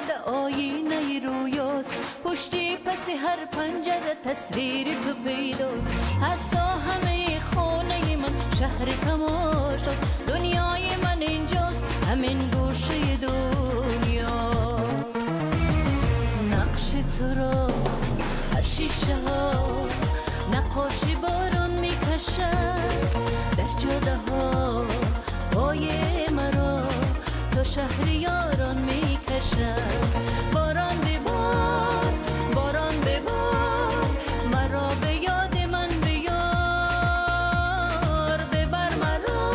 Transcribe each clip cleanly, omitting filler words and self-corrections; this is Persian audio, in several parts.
پرده آینه رویاست، پشتی پس هر پنجره تصویر تو پیداست. حتی همه خانه من شهر تماشاست، دنیای من اینجاست، همین گوشه دنیا. نقش تو را هر شیشه ها نقاشی باران میکشد، در جاده ها پای مرا تا شهر یاران میکشد. باران ببار، باران ببار، مرا به یاد من بیار. ببر مرا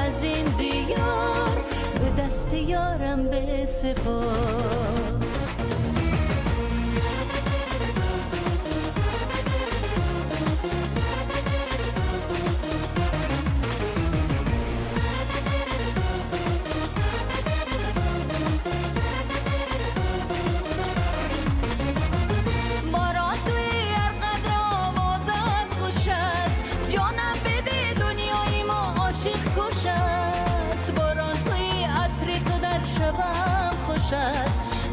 از این دیار، به دست یارم بسپار.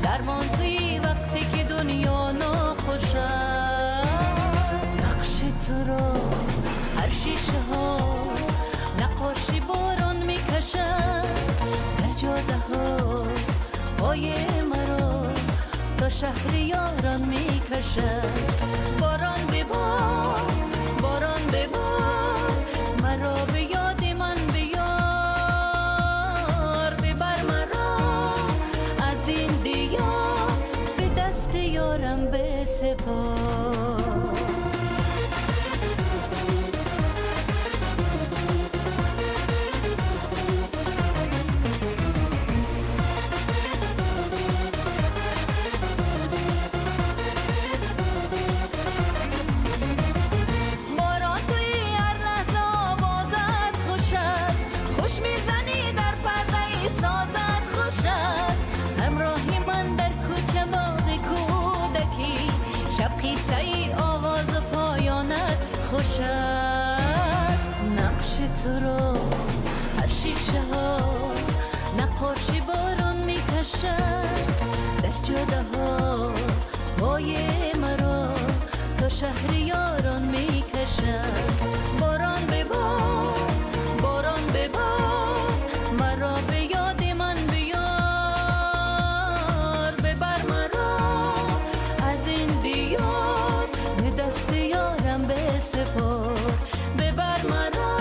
درمان توی وقتی که دنیا ناخوش است. نقش تو را هر شیشه ها نقاشی باران میکشد، در جاده ها پای مرا تا شهر یاران میکشد. باران ببار، باران ببار، مرا به یاد من بیار. ببر مرا از این دیار، به دست یارم بسپار. خوش است. نقش تو را هر شیشه ها نقاشی باران میکشد، در جاده ها پای مرا تا شهر یاران میکشد. باران ببار، باران ببار، مرا به یاد من بیار. ببر مرا از این دیار، به دست یارم بسپار. ببر مرا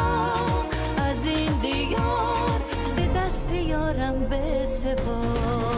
از این دیار، به دست یارم بسپار.